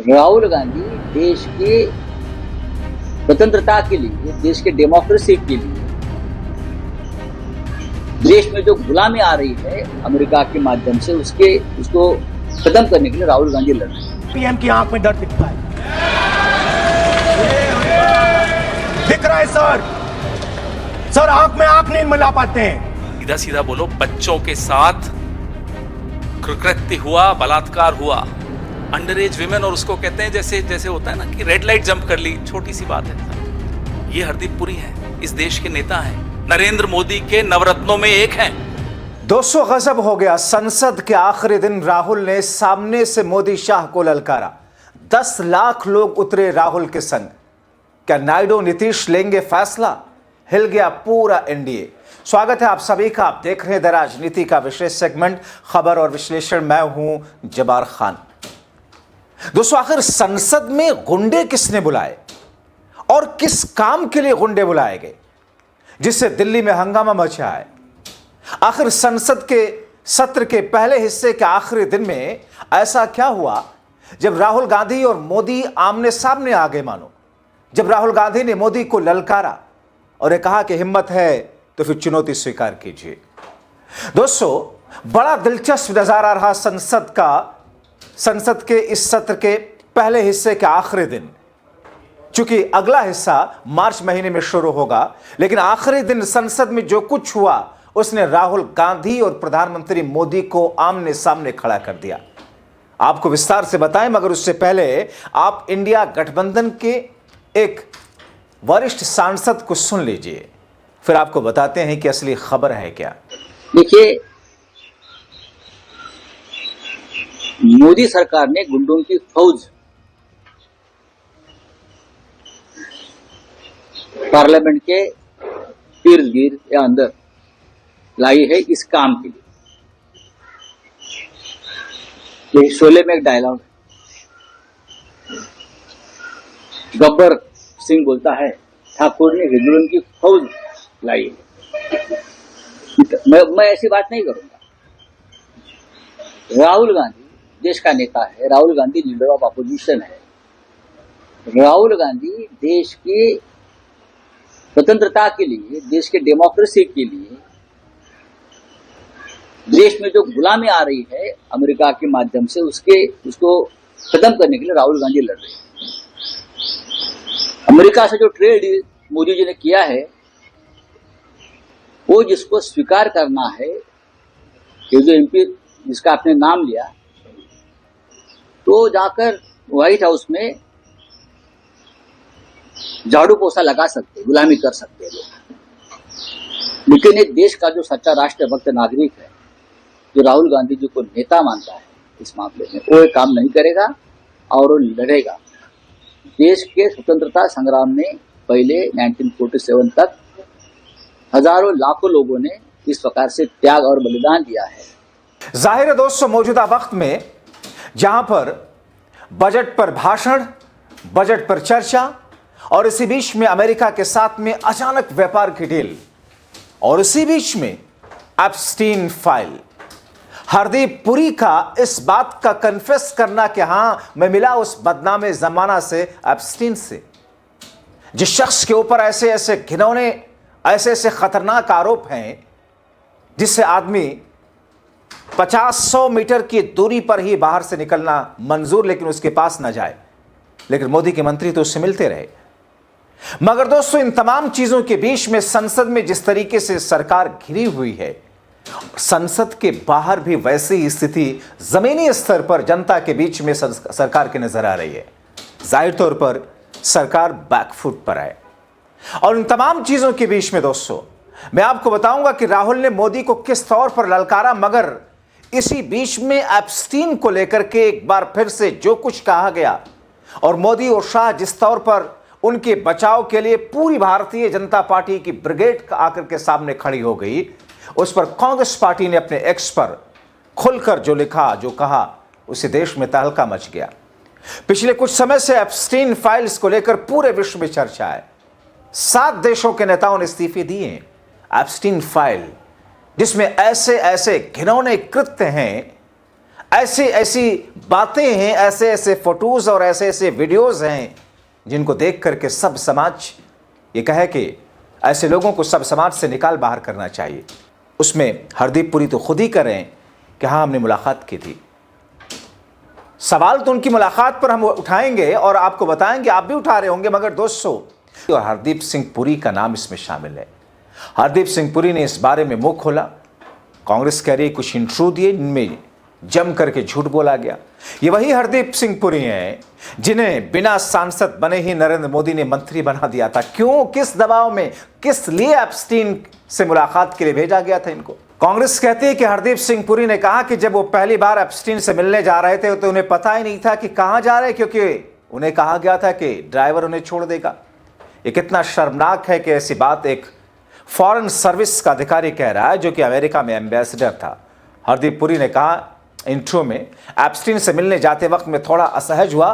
राहुल गांधी देश के स्वतंत्रता के लिए, देश के डेमोक्रेसी के लिए, देश में जो गुलामी आ रही है अमेरिका के माध्यम से उसको खत्म करने के लिए राहुल गांधी लड़ रहे हैं। पीएम की आंख में डर दिखता है, दिख रहा है सर आंख में आंख नहीं मिला पाते हैं। सीधा सीधा बोलो, बच्चों के साथ कृत्य हुआ, बलात्कार हुआ, अंडर एज विमेन, और उसको कहते हैं जैसे होता है ना कि रेड लाइट जंप कर ली, छोटी सी बात है। ये हरदीप पुरी है, इस देश के नेता हैं, नरेंद्र मोदी के नवरत्नों में एक हैं। 200 गजब हो गया। संसद के आखिरी दिन राहुल ने सामने से मोदी शाह को ललकारा। 10 लाख लोग उतरे राहुल के संग। क्या नायडू नीतीश लेंगे फैसला? हिल गया पूरा एनडीए। स्वागत है आप सभी का। आप देख रहे हैं द राजनीति का विशेष सेगमेंट खबर और विश्लेषण। मैं हूं जबार खान। दोस्तों, आखिर संसद में गुंडे किसने बुलाए और किस काम के लिए गुंडे बुलाए गए जिससे दिल्ली में हंगामा मचा है? आखिर संसद के सत्र के पहले हिस्से के आखिरी दिन में ऐसा क्या हुआ जब राहुल गांधी और मोदी आमने सामने आ गए? मानो जब राहुल गांधी ने मोदी को ललकारा और ये कहा कि हिम्मत है तो फिर चुनौती स्वीकार कीजिए। दोस्तों, बड़ा दिलचस्प नजारा रहा संसद के इस सत्र के पहले हिस्से के आखिरी दिन। चूंकि अगला हिस्सा मार्च महीने में शुरू होगा, लेकिन आखिरी दिन संसद में जो कुछ हुआ उसने राहुल गांधी और प्रधानमंत्री मोदी को आमने सामने खड़ा कर दिया। आपको विस्तार से बताएं, मगर उससे पहले आप इंडिया गठबंधन के एक वरिष्ठ सांसद को सुन लीजिए, फिर आपको बताते हैं कि असली खबर है क्या। देखिए, मोदी सरकार ने गुंडों की फौज पार्लियामेंट के इर्द गिर्द या अंदर लाई है इस काम के लिए। ये शोले में एक डायलॉग है, गब्बर सिंह बोलता है, ठाकुर ने हिंदुओं की फौज लाई है। मैं ऐसी बात नहीं करूंगा। राहुल गांधी देश का नेता है, Rahul Gandhi leader of opposition है। राहुल गांधी देश की स्वतंत्रता के लिए, देश के डेमोक्रेसी के लिए, देश में जो गुलामी आ रही है अमेरिका के माध्यम से उसको खत्म करने के लिए राहुल गांधी लड़ रहे हैं। अमेरिका से जो ट्रेड डील मोदी जी ने किया है, वो जिसको स्वीकार करना है, ये जो एमपी जिसका आपने नाम लिया, तो जाकर व्हाइट हाउस में झाड़ू पोछा लगा सकते, गुलामी कर सकते लोग। लेकिन एक देश का जो सच्चा राष्ट्रभक्त नागरिक है, जो राहुल गांधी जी को नेता मानता है, इस मामले में वो काम नहीं करेगा और वो लड़ेगा। देश के स्वतंत्रता संग्राम में पहले 1947 तक हजारों लाखों लोगों ने इस प्रकार से त्याग और बलिदान दिया है। जाहिर है दोस्तों, मौजूदा वक्त में जहां पर बजट पर भाषण, बजट पर चर्चा और इसी बीच में अमेरिका के साथ में अचानक व्यापार की डील और इसी बीच में एप्स्टीन फाइल, हरदीप पुरी का इस बात का कन्फेस करना कि हां, मैं मिला उस बदनामे जमाना से, एप्स्टीन से, जिस शख्स के ऊपर ऐसे ऐसे घिनौने, ऐसे ऐसे खतरनाक आरोप हैं जिससे आदमी 50-100 मीटर की दूरी पर ही बाहर से निकलना मंजूर, लेकिन उसके पास ना जाए। लेकिन मोदी के मंत्री तो उससे मिलते रहे। मगर दोस्तों, इन तमाम चीजों के बीच में संसद में जिस तरीके से सरकार घिरी हुई है, संसद के बाहर भी वैसी ही स्थिति जमीनी स्तर पर जनता के बीच में सरकार की नजर आ रही है। जाहिर तौर पर सरकार बैकफुट पर है। और इन तमाम चीजों के बीच में दोस्तों, मैं आपको बताऊंगा कि राहुल ने मोदी को किस तौर पर ललकारा, मगर इसी बीच में एप्स्टीन को लेकर के एक बार फिर से जो कुछ कहा गया और मोदी और शाह जिस तौर पर उनके बचाव के लिए पूरी भारतीय जनता पार्टी की ब्रिगेड आकर के सामने खड़ी हो गई, उस पर कांग्रेस पार्टी ने अपने एक्स पर खुलकर जो लिखा, जो कहा, उसे देश में तहलका मच गया। पिछले कुछ समय से एप्स्टीन फाइल्स को लेकर पूरे विश्व में चर्चा है। 7 देशों के नेताओं ने इस्तीफे दिए। एप्स्टीन फाइल जिसमें ऐसे ऐसे घिनौने कृत्य हैं, ऐसी ऐसी बातें हैं, ऐसे ऐसे फोटोज और ऐसे ऐसे वीडियोस हैं जिनको देख करके सब समाज ये कहे कि ऐसे लोगों को सब समाज से निकाल बाहर करना चाहिए। उसमें हरदीप पुरी तो खुद ही कर रहे हैं कि हाँ हमने मुलाकात की थी। सवाल तो उनकी मुलाकात पर हम उठाएंगे और आपको बताएंगे, आप भी उठा रहे होंगे, मगर दोस्तों और हरदीप सिंह पुरी का नाम इसमें शामिल है। हरदीप सिंह पुरी ने इस बारे में मुंह खोला, कांग्रेस कह रही कुछ इंटरव्यू दिए जिनमें जम करके झूठ बोला गया। ये वही हरदीप सिंह पुरी हैं जिन्हें बिना सांसद बने ही नरेंद्र मोदी ने मंत्री बना दिया था। क्यों, किस दबाव में, किस लिए एप्स्टीन से मुलाकात के लिए भेजा गया था इनको? कांग्रेस कहती है कि हरदीप सिंह पुरी ने कहा कि जब वो पहली बार एप्स्टीन से मिलने जा रहे थे तो उन्हें पता ही नहीं था कि कहां जा रहे, क्योंकि उन्हें कहा गया था कि ड्राइवर उन्हें छोड़ देगा। ये कितना शर्मनाक है कि ऐसी बात एक फॉरेन सर्विस का अधिकारी कह रहा है जो कि अमेरिका में एम्बेसडर था। हरदीप पुरी ने कहा इंट्रो में, एप्स्टीन से मिलने जाते वक्त में थोड़ा असहज हुआ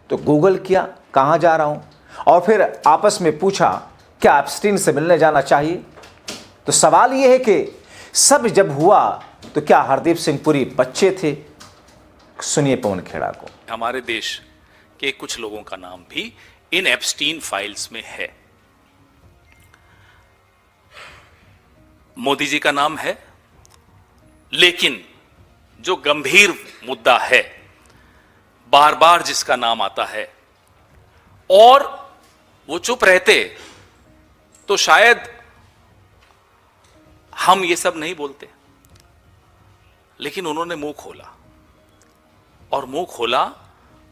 तो गूगल किया कहां जा रहा हूं, और फिर आपस में पूछा क्या एप्स्टीन से मिलने जाना चाहिए। तो सवाल यह है कि सब जब हुआ तो क्या हरदीप सिंह पुरी बच्चे थे? सुनिए पवन खेड़ा को। हमारे देश के कुछ लोगों का नाम भी इन एप्स्टीन फाइल्स में है। मोदी जी का नाम है, लेकिन जो गंभीर मुद्दा है, बार बार जिसका नाम आता है और वो चुप रहते तो शायद हम ये सब नहीं बोलते, लेकिन उन्होंने मुंह खोला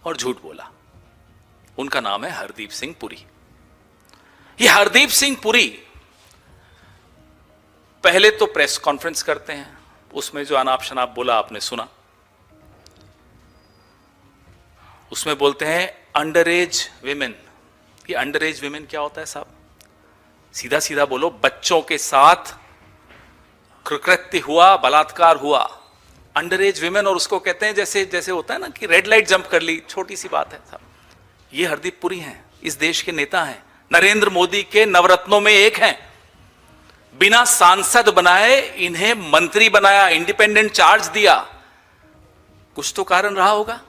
और झूठ बोला। उनका नाम है हरदीप सिंह पुरी। ये हरदीप सिंह पुरी पहले तो प्रेस कॉन्फ्रेंस करते हैं, उसमें जो अनाप शनाप बोला आपने सुना, उसमें बोलते हैं अंडर एज विमेन। ये अंडर एज विमेन क्या होता है साहब? सीधा सीधा बोलो, बच्चों के साथ कृकृत्य हुआ, बलात्कार हुआ। अंडर एज विमेन, और उसको कहते हैं जैसे जैसे होता है ना कि रेड लाइट जंप कर ली, छोटी सी बात है साहब। ये हरदीप पुरी हैं, इस देश के नेता हैं, नरेंद्र मोदी के नवरत्नों में एक हैं। बिना सांसद बनाए इन्हें मंत्री बनाया, इंडिपेंडेंट चार्ज दिया। कुछ तो कारण रहा होगा।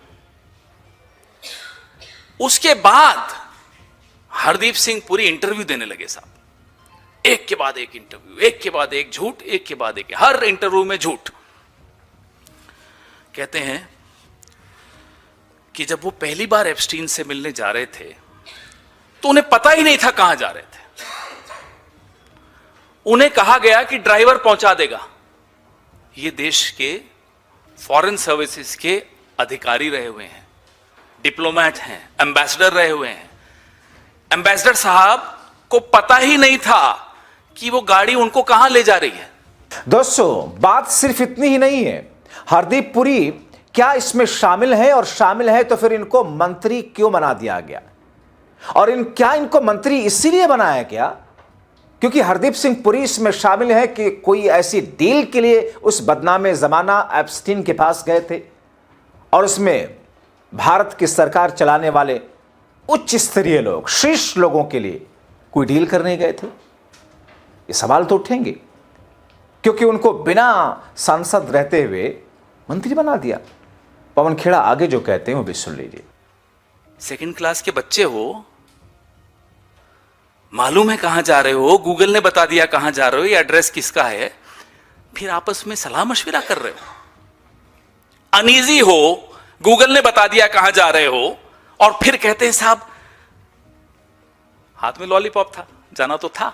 उसके बाद हरदीप सिंह पुरी इंटरव्यू देने लगे साहब, एक के बाद एक इंटरव्यू, एक के बाद एक झूठ, एक के बाद एक, हर इंटरव्यू में झूठ। कहते हैं कि जब वो पहली बार एप्स्टीन से मिलने जा रहे थे तो उन्हें पता ही नहीं था कहां जा रहे थे। उन्हें कहा गया कि ड्राइवर पहुंचा देगा। ये देश के फॉरेन सर्विसेज के अधिकारी रहे हुए हैं, डिप्लोमेट हैं, एम्बेसडर रहे हुए हैं। एम्बेसडर साहब को पता ही नहीं था कि वो गाड़ी उनको कहां ले जा रही है। दोस्तों बात सिर्फ इतनी ही नहीं है, हरदीप पुरी क्या इसमें शामिल है, और शामिल है तो फिर इनको मंत्री क्यों बना दिया गया? और क्या इनको मंत्री इसीलिए बनाया गया क्योंकि हरदीप सिंह पुरी इसमें शामिल है कि कोई ऐसी डील के लिए उस बदनामे जमाना एप्स्टीन के पास गए थे और उसमें भारत की सरकार चलाने वाले उच्च स्तरीय लोग, शीर्ष लोगों के लिए कोई डील करने गए थे? ये सवाल तो उठेंगे क्योंकि उनको बिना सांसद रहते हुए मंत्री बना दिया। पवन खेड़ा आगे जो कहते हैं वो भी सुन लीजिए। सेकंड क्लास के बच्चे हो, मालूम है कहां जा रहे हो, गूगल ने बता दिया कहां जा रहे हो, ये एड्रेस किसका है, फिर आपस में सलाह मशविरा कर रहे हो। अनईजी हो, गूगल ने बता दिया कहां जा रहे हो, और फिर कहते हैं साहब हाथ में लॉलीपॉप था, जाना तो था।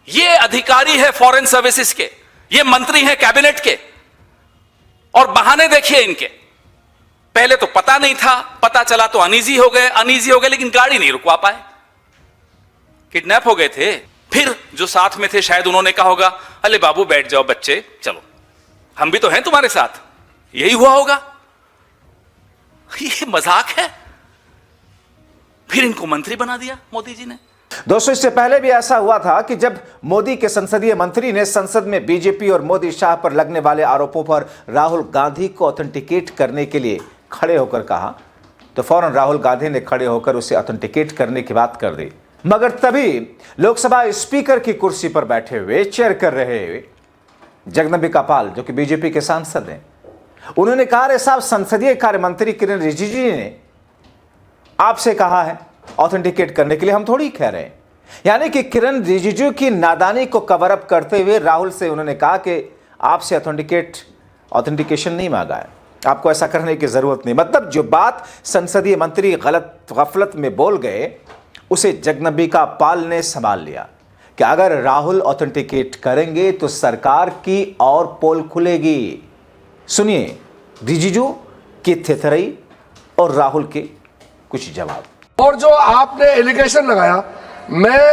ये अधिकारी है फॉरेन सर्विसेज के, ये मंत्री हैं कैबिनेट के, और बहाने देखिए इनके। पहले तो पता नहीं था, पता चला तो अनईजी हो गए, लेकिन गाड़ी नहीं रुकवा पाए, किडनैप हो गए थे। फिर जो साथ में थे शायद उन्होंने कहा होगा अरे बाबू बैठ जाओ बच्चे, चलो हम भी तो हैं तुम्हारे साथ, यही हुआ होगा। ये मजाक है। फिर इनको मंत्री बना दिया मोदी जी ने। दोस्तों इससे पहले भी ऐसा हुआ था कि जब मोदी के संसदीय मंत्री ने संसद में बीजेपी और मोदी शाह पर लगने वाले आरोपों पर राहुल गांधी को ऑथेंटिकेट करने के लिए खड़े होकर कहा तो फौरन राहुल गांधी ने खड़े होकर उसे ऑथेंटिकेट करने की बात कर दी। मगर तभी लोकसभा स्पीकर की कुर्सी पर बैठे हुए चेयर कर रहे हुए जगदंबिका पाल जो कि बीजेपी के सांसद हैं, उन्होंने कहा, अरे साहब, संसदीय कार्य मंत्री किरण रिजिजू ने आपसे कहा है ऑथेंटिकेट करने के लिए, हम थोड़ी कह रहे हैं। यानी कि किरण रिजिजू की नादानी को कवर अप करते हुए राहुल से उन्होंने कहा कि आपसे ऑथेंटिकेशन नहीं मांगा है, आपको ऐसा करने की जरूरत नहीं। मतलब जो बात संसदीय मंत्री गफलत में बोल गए, उसे जगदंबिका पाल ने संभाल लिया कि अगर राहुल ऑथेंटिकेट करेंगे तो सरकार की और पोल खुलेगी। सुनिए रिजिजू की थेथरई और राहुल के कुछ जवाब। और जो आपने एलिगेशन लगाया, मैं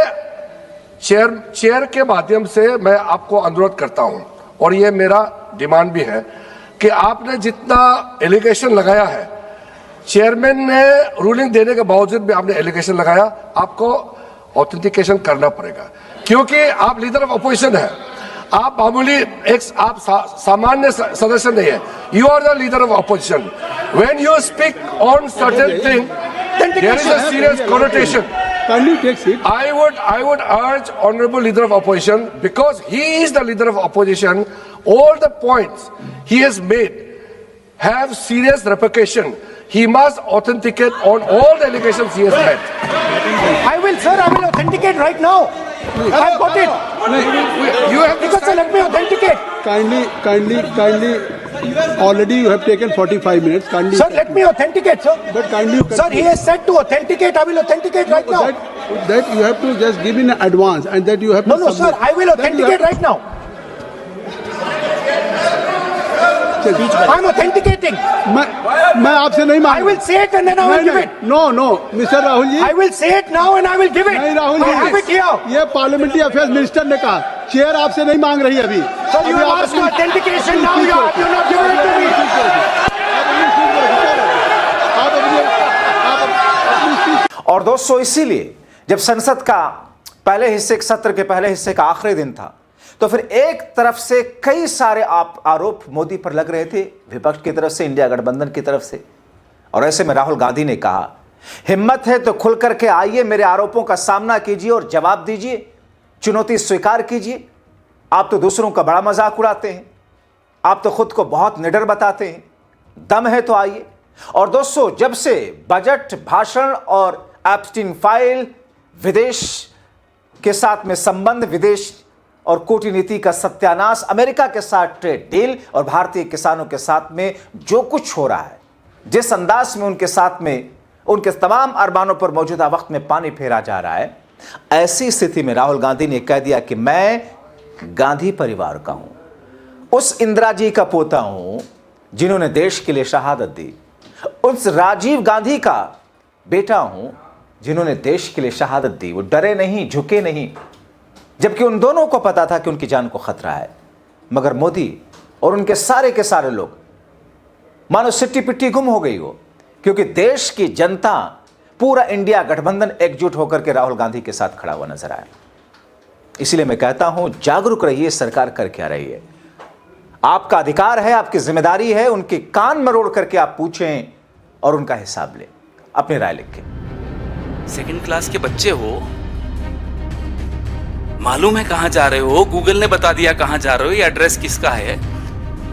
चेयर के माध्यम से मैं आपको अनुरोध करता हूं, और ये मेरा डिमांड भी है कि आपने जितना एलिगेशन लगाया है, चेयरमैन ने रूलिंग देने के बावजूद भी आपने एलिगेशन लगाया, आपको ऑथेंटिकेशन करना पड़ेगा, क्योंकि आप लीडर ऑफ अपोजिशन है। आप मामूली आप सामान्य सदस्य नहीं है, you are the leader of opposition. When you speak on certain thing, there is a serious connotation. Kindly take seat. I would urge honorable leader of opposition, because he is the leader of opposition, all the points he has made have serious repercussion. He must authenticate on all the allegations he has made. I will authenticate right now. I've got it. You have to Because let me authenticate. Kindly. Already you have taken 45 minutes. Kindly. Sir, let me authenticate, sir. But kindly. Sir, he has said to authenticate. I will authenticate right now. That you have to just give in advance, and that you have to. No, sir. submit. I will authenticate right now. I'm authenticating. मैं आपसे नहीं मांग। I will say it and then I will give it. No, Mr. Rahul ji. I will say it now and I will give it. नहीं Rahul ji. I have it here. ये parliamentary affairs minister ने कहा, chair आपसे नहीं मांग रही अभी। Sir, you have asked for authentication now. You have not given it to me. और दोस्तों, इसीलिए जब संसद का सत्र के पहले हिस्से का आखिरी दिन था, तो फिर एक तरफ से कई सारे आरोप मोदी पर लग रहे थे, विपक्ष की तरफ से, इंडिया गठबंधन की तरफ से। और ऐसे में राहुल गांधी ने कहा, हिम्मत है तो खुल करके आइए, मेरे आरोपों का सामना कीजिए और जवाब दीजिए, चुनौती स्वीकार कीजिए। आप तो दूसरों का बड़ा मजाक उड़ाते हैं, आप तो खुद को बहुत निडर बताते हैं, दम है तो आइए। और दोस्तों, जब से बजट भाषण और एप्स्टीन फाइल, विदेश के साथ में संबंध, विदेश और कूटनीति का सत्यानाश, अमेरिका के साथ ट्रेड डील और भारतीय किसानों के साथ में जो कुछ हो रहा है, जिस अंदाज में उनके साथ में उनके तमाम अरमानों पर मौजूदा वक्त में पानी फेरा जा रहा है, ऐसी स्थिति में राहुल गांधी ने कह दिया कि मैं गांधी परिवार का हूं, उस इंदिरा जी का पोता हूं जिन्होंने देश के लिए शहादत दी, उस राजीव गांधी का बेटा हूं जिन्होंने देश के लिए शहादत दी। वो डरे नहीं, झुके नहीं, जबकि उन दोनों को पता था कि उनकी जान को खतरा है। मगर मोदी और उनके सारे के सारे लोग मानो सिट्टी पिट्टी गुम हो गई हो, क्योंकि देश की जनता, पूरा इंडिया गठबंधन एकजुट होकर के राहुल गांधी के साथ खड़ा हुआ नजर आया। इसलिए मैं कहता हूं, जागरूक रहिए, सरकार कर क्या रही है। आपका अधिकार है, आपकी जिम्मेदारी है, उनके कान मरोड़ करके आप पूछें और उनका हिसाब लें, अपनी राय लिखें। सेकंड क्लास के बच्चे हो, मालूम है कहां जा रहे हो, गूगल ने बता दिया कहां जा रहे हो, ये एड्रेस किसका है,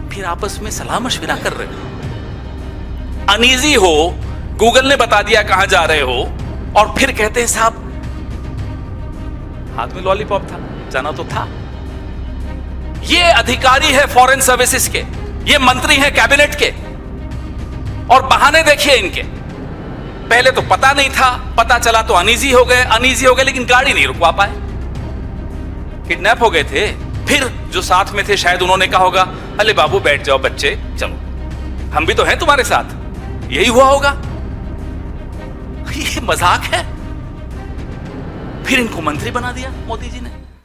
फिर आपस में सलाह मशविरा कर रहे हो। अनईजी हो, गूगल ने बता दिया कहां जा रहे हो, और फिर कहते हैं साहब हाथ में लॉलीपॉप था, जाना तो था। ये अधिकारी है फॉरेन सर्विसेज के, ये मंत्री हैं कैबिनेट के, और बहाने देखिए इनके। पहले तो पता नहीं था, पता चला तो अनईजी हो गए, लेकिन गाड़ी नहीं रुकवा पाए, किडनैप हो गए थे। फिर जो साथ में थे शायद उन्होंने कहा होगा, अरे बाबू बैठ जाओ बच्चे, चलो हम भी तो हैं तुम्हारे साथ, यही हुआ होगा। ये मजाक है। फिर इनको मंत्री बना दिया मोदी जी ने।